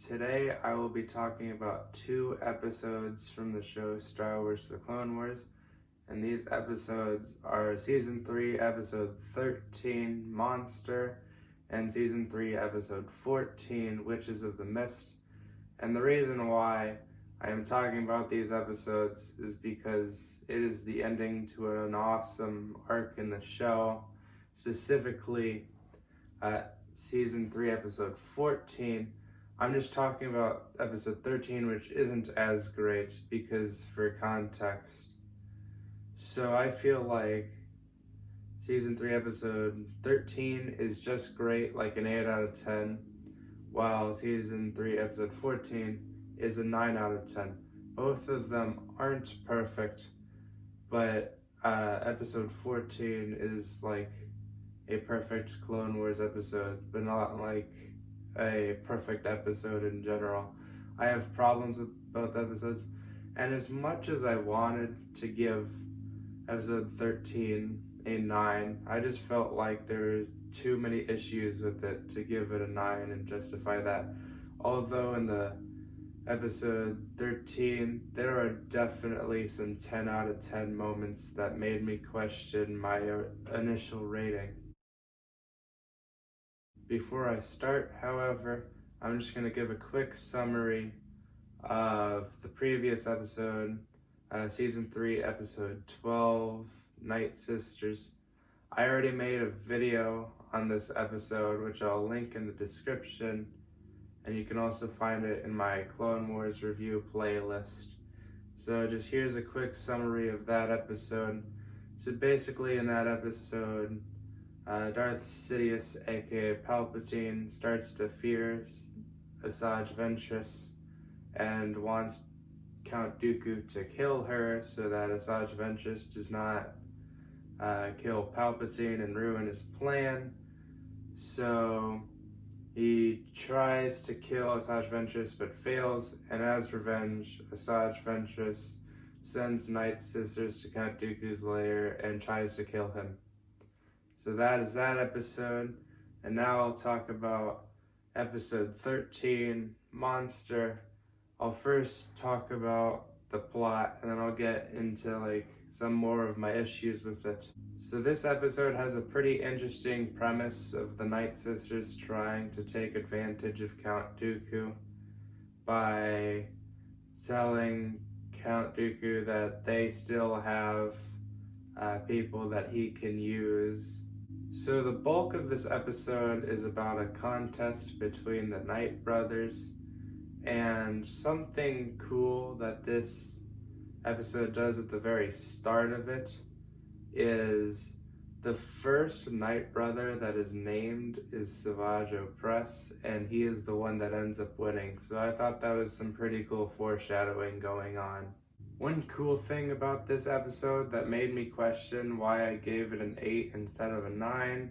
Today I will be talking about 2 episodes from the show Star Wars The Clone Wars, and these episodes are Season 3, Episode 13, Monster, and Season 3, Episode 14, Witches of the Mist. And the reason why I am talking about these episodes is because it is the ending to an awesome arc in the show, specifically Season 3, Episode 14. I'm just talking about Episode 13, which isn't as great because for context. So I feel like Season 3, Episode 13 is just great, like an 8 out of 10, while Season 3, Episode 14 is a 9 out of 10. Both of them aren't perfect, but Episode 14 is like a perfect Clone Wars episode, but not like a perfect episode in general. I have problems with both episodes, and as much as I wanted to give Episode 13 a 9, I just felt like there were too many issues with it to give it a 9 and justify that. Although in the Episode 13, there are definitely some 10 out of 10 moments that made me question my initial rating. Before I start, however, I'm just going to give a quick summary of the previous episode, Season 3, Episode 12, Night Sisters. I already made a video on this episode, which I'll link in the description, and you can also find it in my Clone Wars review playlist. So just here's a quick summary of that episode. So basically in that episode, Darth Sidious, aka Palpatine, starts to fear Asajj Ventress and wants Count Dooku to kill her so that Asajj Ventress does not kill Palpatine and ruin his plan. So he tries to kill Asajj Ventress but fails, and as revenge, Asajj Ventress sends Night Sisters to Count Dooku's lair and tries to kill him. So that is that episode, and now I'll talk about Episode 13, Monster. I'll first talk about the plot, and then I'll get into some more of my issues with it. So this episode has a pretty interesting premise of the Night Sisters trying to take advantage of Count Dooku by telling Count Dooku that they still have people that he can use. So the bulk of this episode is about a contest between the Night Brothers, and something cool that this episode does at the very start of it is the first Night Brother that is named is Savage Opress, and he is the one that ends up winning. So I thought that was some pretty cool foreshadowing going on. One cool thing about this episode that made me question why I gave it an 8 instead of a 9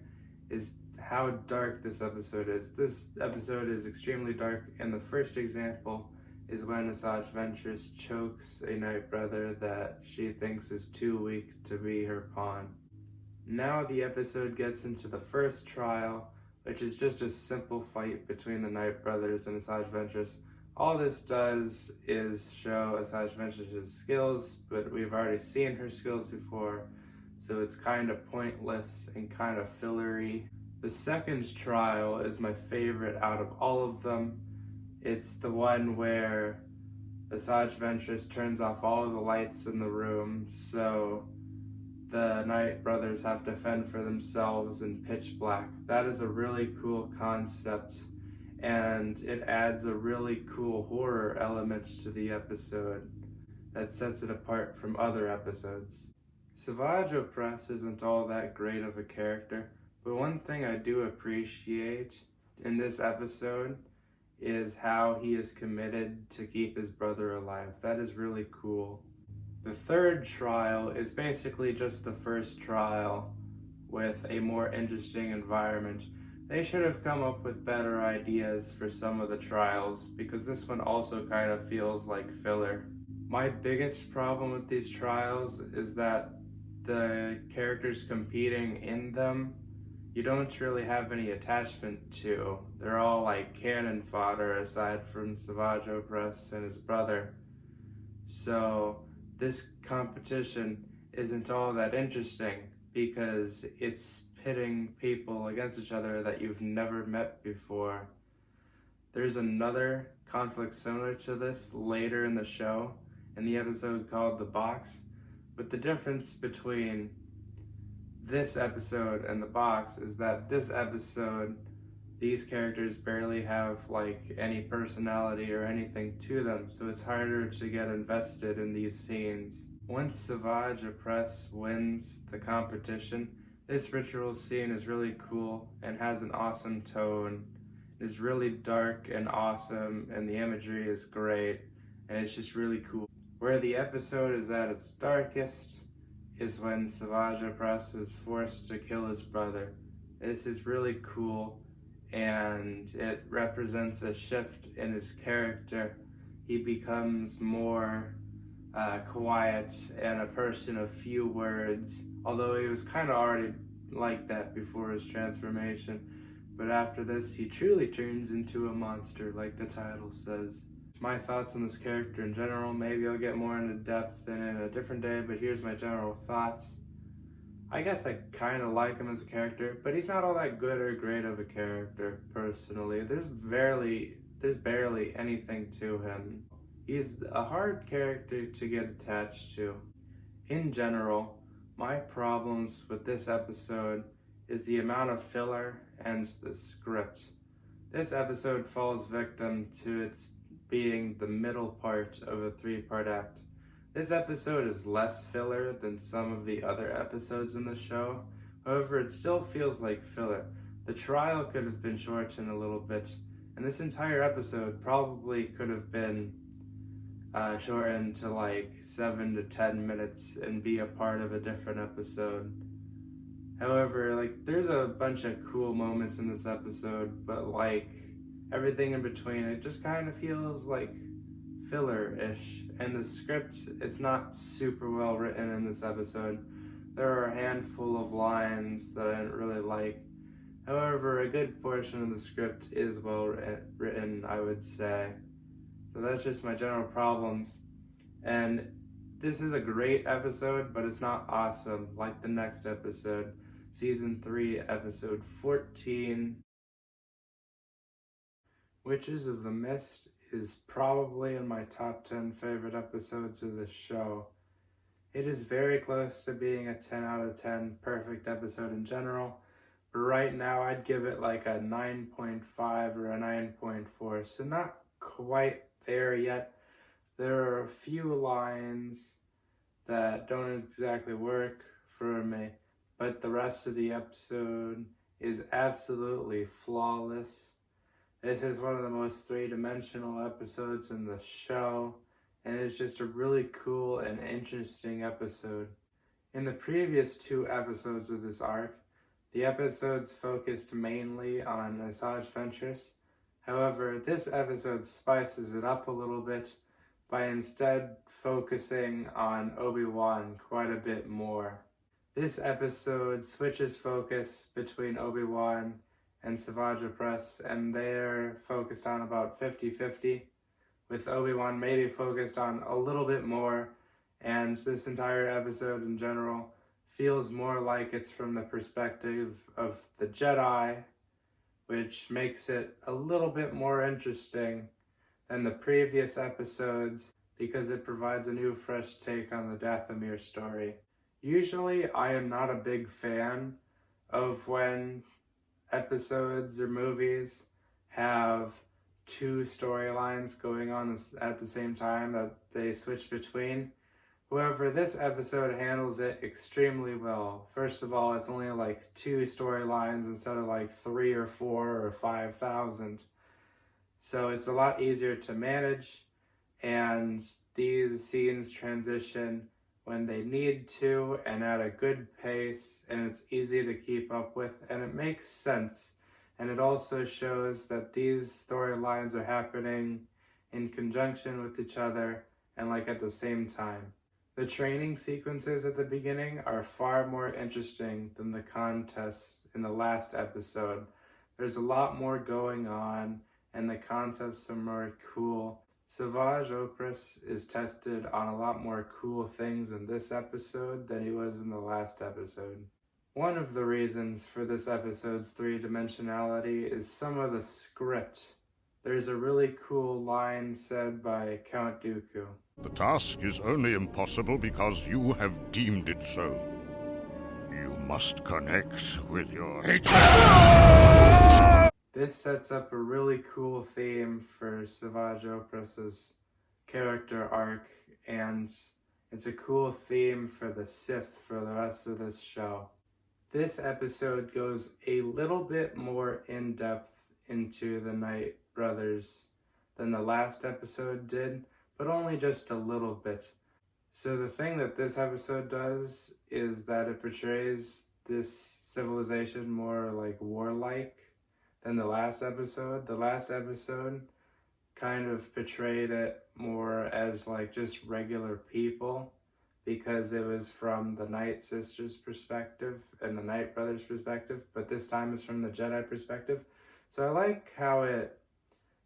is how dark this episode is. This episode is extremely dark, and the first example is when Asajj Ventress chokes a Night Brother that she thinks is too weak to be her pawn. Now the episode gets into the first trial, which is just a simple fight between the Night Brothers and Asajj Ventress. All this does is show Asajj Ventress' skills, but we've already seen her skills before, so it's kind of pointless and kind of fillery. The second trial is my favorite out of all of them. It's the one where Asajj Ventress turns off all of the lights in the room, so the Night Brothers have to fend for themselves in pitch black. That is a really cool concept, and it adds a really cool horror element to the episode that sets it apart from other episodes. Savage Opress isn't all that great of a character, but one thing I do appreciate in this episode is how he is committed to keep his brother alive. That is really cool. The third trial is basically just the first trial with a more interesting environment. They should have come up with better ideas for some of the trials, because this one also kind of feels like filler. My biggest problem with these trials is that the characters competing in them you don't really have any attachment to. They're all like cannon fodder aside from Savage Opress and his brother. So this competition isn't all that interesting because it's pitting people against each other that you've never met before. There's another conflict similar to this later in the show, in the episode called The Box, but the difference between this episode and The Box is that this episode, these characters barely have like any personality or anything to them, so it's harder to get invested in these scenes. Once Savage Opress wins the competition, this ritual scene is really cool and has an awesome tone. It's really dark and awesome, and the imagery is great, and it's just really cool. Where the episode is at its darkest is when Savage Opress is forced to kill his brother. This is really cool, and it represents a shift in his character. He becomes more quiet and a person of few words, although he was kind of already like that before his transformation. But after this, he truly turns into a monster, like the title says. My thoughts on this character in general, maybe I'll get more into depth in a different day, but here's my general thoughts. I guess I kind of like him as a character, but he's not all that good or great of a character, personally. There's barely anything to him. He's a hard character to get attached to. In general, my problems with this episode is the amount of filler and the script. This episode falls victim to its being the middle part of a 3-part act. This episode is less filler than some of the other episodes in the show. However, it still feels like filler. The trial could have been shortened a little bit, and this entire episode probably could have been shortened to like 7 to 10 minutes and be a part of a different episode. However, like, there's a bunch of cool moments in this episode, but like everything in between, it just kind of feels like filler-ish. And the script, it's not super well written in this episode. There are a handful of lines that I didn't really like. However, a good portion of the script is well written, I would say. So that's just my general problems. And this is a great episode, but it's not awesome like the next episode, Season 3, Episode 14. Witches of the Mist is probably in my top 10 favorite episodes of the show. It is very close to being a 10 out of 10 perfect episode in general, but right now I'd give it like a 9.5 or a 9.4, so not quite there yet. There are a few lines that don't exactly work for me, but the rest of the episode is absolutely flawless. This is one of the most three-dimensional episodes in the show, and it's just a really cool and interesting episode. In the previous 2 episodes of this arc, the episodes focused mainly on Asajj Ventress. However, this episode spices it up a little bit by instead focusing on Obi-Wan quite a bit more. This episode switches focus between Obi-Wan and Savage Opress, and they're focused on about 50-50, with Obi-Wan maybe focused on a little bit more, and this entire episode in general feels more like it's from the perspective of the Jedi, which makes it a little bit more interesting than the previous episodes because it provides a new fresh take on the Dathomir story. Usually I am not a big fan of when episodes or movies have 2 storylines going on at the same time that they switch between. However, this episode handles it extremely well. First of all, it's only like 2 storylines instead of like 3 or 4 or 5,000. So it's a lot easier to manage, and these scenes transition when they need to and at a good pace, and it's easy to keep up with, and it makes sense. And it also shows that these storylines are happening in conjunction with each other and like at the same time. The training sequences at the beginning are far more interesting than the contests in the last episode. There's a lot more going on, and the concepts are more cool. Savage Opress is tested on a lot more cool things in this episode than he was in the last episode. One of the reasons for this episode's three-dimensionality is some of the script. There's a really cool line said by Count Dooku. The task is only impossible because you have deemed it so. You must connect with your hatred. This sets up a really cool theme for Savage Opress's character arc, and it's a cool theme for the Sith for the rest of this show. This episode goes a little bit more in-depth into the Night Brothers than the last episode did, but only just a little bit. So the thing that this episode does is that it portrays this civilization more like warlike than the last episode. The last episode kind of portrayed it more as like just regular people because it was from the Night Sisters' perspective and the Night Brothers' perspective, but this time it's from the Jedi perspective. So I like how it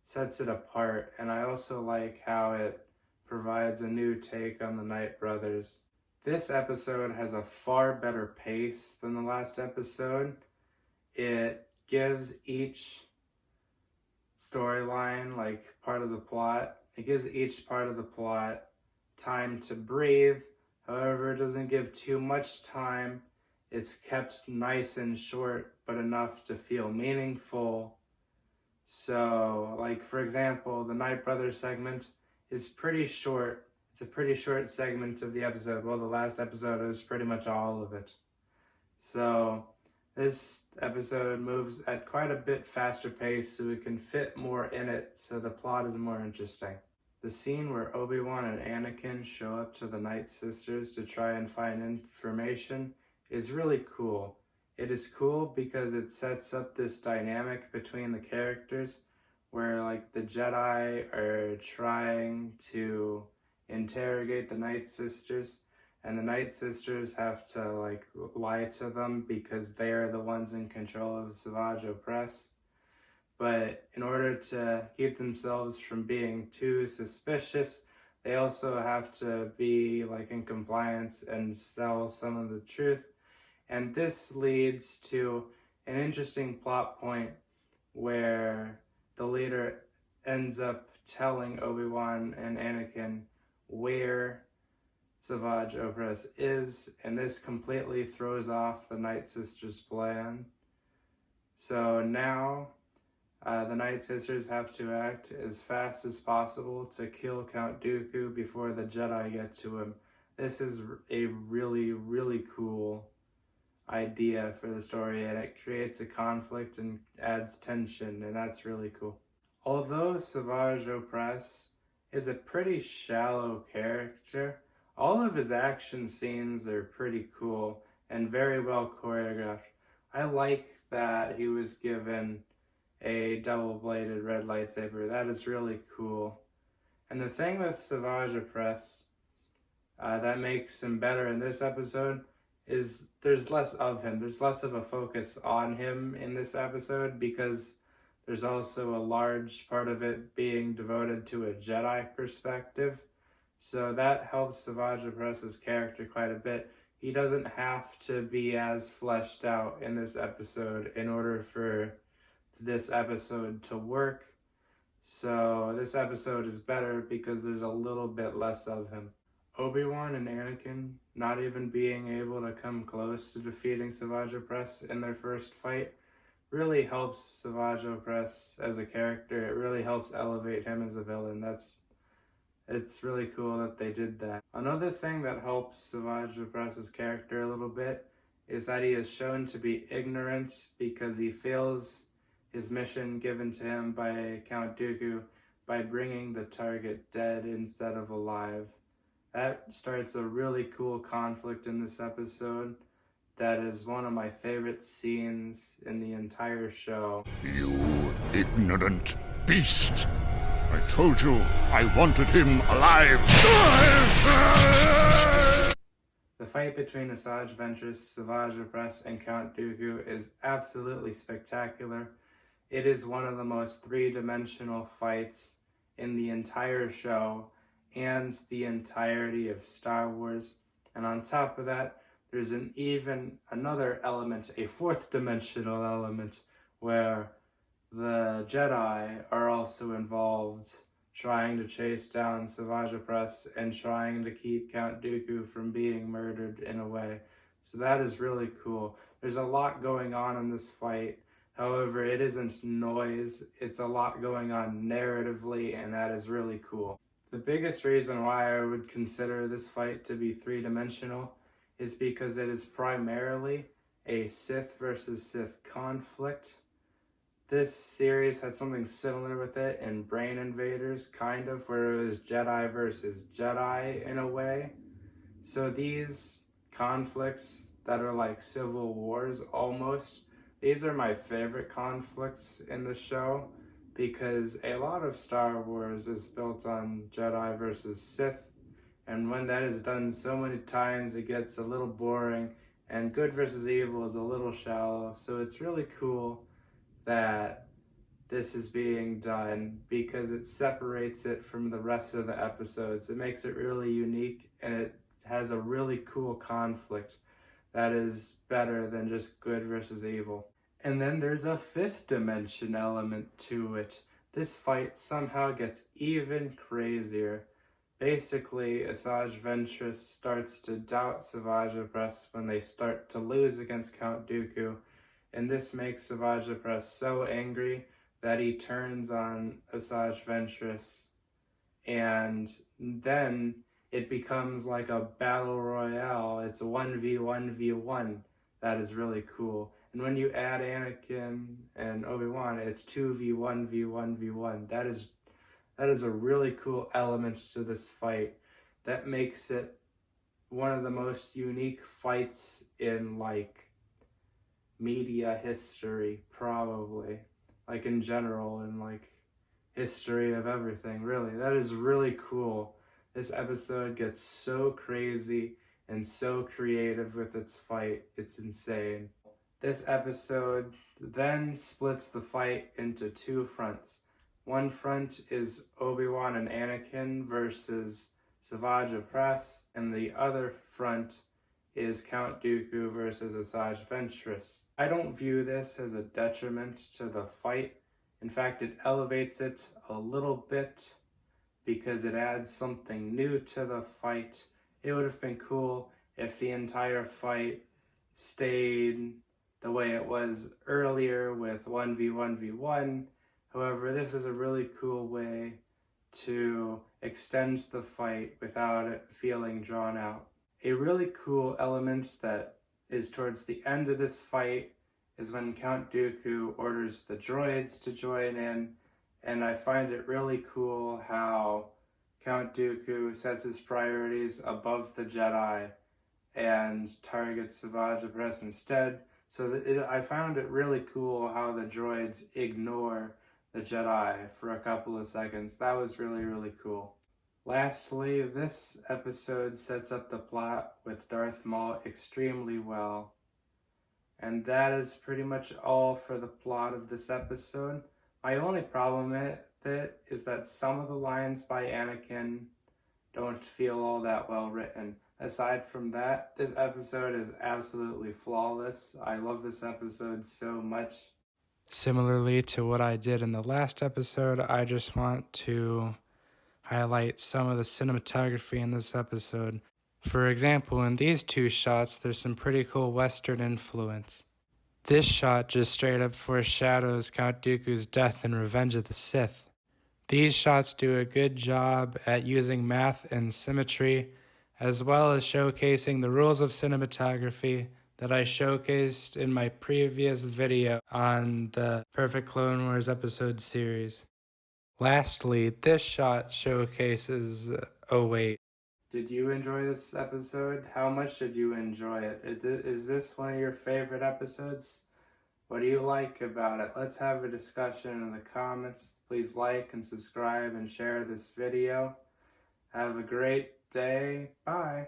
sets it apart, and I also like how it provides a new take on the Night Brothers. This episode has a far better pace than the last episode. It gives each storyline, like part of the plot, it gives each part of the plot time to breathe. However, it doesn't give too much time. It's kept nice and short, but enough to feel meaningful. So, like, for example, the Night Brothers segment is pretty short. It's a pretty short segment of the episode. Well, the last episode was pretty much all of it. So, this episode moves at quite a bit faster pace so we can fit more in it so the plot is more interesting. The scene where Obi-Wan and Anakin show up to the Night Sisters to try and find information is really cool. It is cool because it sets up this dynamic between the characters where like the Jedi are trying to interrogate the Night Sisters, and the Night Sisters have to like lie to them because they are the ones in control of Savage Opress. But in order to keep themselves from being too suspicious, they also have to be like in compliance and tell some of the truth. And this leads to an interesting plot point where the leader ends up telling Obi-Wan and Anakin where Savage Opress is, and this completely throws off the Night Sisters' plan. So now the Night Sisters have to act as fast as possible to kill Count Dooku before the Jedi get to him. This is a really, really cool idea for the story, and it creates a conflict and adds tension, and that's really cool. Although Savage Opress is a pretty shallow character, all of his action scenes are pretty cool and very well choreographed. I like that he was given a double-bladed red lightsaber. That is really cool. And the thing with Savage Opress that makes him better in this episode is there's less of him. There's less of a focus on him in this episode because there's also a large part of it being devoted to a Jedi perspective. So that helps Savage Opress's character quite a bit. He doesn't have to be as fleshed out in this episode in order for this episode to work. So this episode is better because there's a little bit less of him. Obi-Wan and Anakin not even being able to come close to defeating Savage Opress in their first fight really helps Savage Opress as a character. It really helps elevate him as a villain. It's really cool that they did that. Another thing that helps Savage Opress's character a little bit is that he is shown to be ignorant because he fails his mission given to him by Count Dooku by bringing the target dead instead of alive. That starts a really cool conflict in this episode that is one of my favorite scenes in the entire show. You ignorant beast! I told you I wanted him alive! The fight between Asajj Ventress, Savage Opress, and Count Dooku is absolutely spectacular. It is one of the most three-dimensional fights in the entire show and the entirety of Star Wars. And on top of that, there's another element, a fourth-dimensional element, where the Jedi are also involved, trying to chase down Savage Opress and trying to keep Count Dooku from being murdered in a way. So that is really cool. There's a lot going on in this fight. However, it isn't noise. It's a lot going on narratively, and that is really cool. The biggest reason why I would consider this fight to be three-dimensional is because it is primarily a Sith versus Sith conflict. This series had something similar with it in Brain Invaders, kind of, where it was Jedi versus Jedi in a way. So these conflicts that are like civil wars almost, these are my favorite conflicts in the show because a lot of Star Wars is built on Jedi versus Sith, and when that is done so many times, it gets a little boring, and good versus evil is a little shallow. So it's really cool that this is being done because it separates it from the rest of the episodes. It makes it really unique, and it has a really cool conflict that is better than just good versus evil. And then there's a fifth dimension element to it. This fight somehow gets even crazier. Basically, Asajj Ventress starts to doubt Savage Opress when they start to lose against Count Dooku, and this makes Savage Opress so angry that he turns on Asajj Ventress, and then it becomes like a battle royale. It's a 1v1v1. That is really cool. And when you add Anakin and Obi-Wan, it's 2v1v1v1. That is a really cool element to this fight that makes it one of the most unique fights in like media history, probably, like in general, in like history of everything, really. That is really cool. This episode gets so crazy and so creative with its fight. It's insane. This episode then splits the fight into two fronts. One front is Obi-Wan and Anakin versus Savage Opress, and the other front is Count Dooku versus Asajj Ventress. I don't view this as a detriment to the fight. In fact, it elevates it a little bit because it adds something new to the fight. It would have been cool if the entire fight stayed the way it was earlier with 1v1v1. However, this is a really cool way to extend the fight without it feeling drawn out. A really cool element that is towards the end of this fight is when Count Dooku orders the droids to join in, and I find it really cool how Count Dooku sets his priorities above the Jedi and targets Savage Opress instead. So I found it really cool how the droids ignore the Jedi for a couple of seconds. That was really, really cool. Lastly, this episode sets up the plot with Darth Maul extremely well. And that is pretty much all for the plot of this episode. My only problem with it is that some of the lines by Anakin don't feel all that well written. Aside from that, this episode is absolutely flawless. I love this episode so much. Similarly to what I did in the last episode, I just want to highlight some of the cinematography in this episode. For example, in these two shots, there's some pretty cool Western influence. This shot just straight up foreshadows Count Dooku's death in Revenge of the Sith. These shots do a good job at using math and symmetry, as well as showcasing the rules of cinematography that I showcased in my previous video on the Perfect Clone Wars episode series. Lastly, this shot showcases... oh wait. Did you enjoy this episode? How much did you enjoy it? Is this one of your favorite episodes? What do you like about it? Let's have a discussion in the comments. Please like and subscribe and share this video. Have a great day. Bye.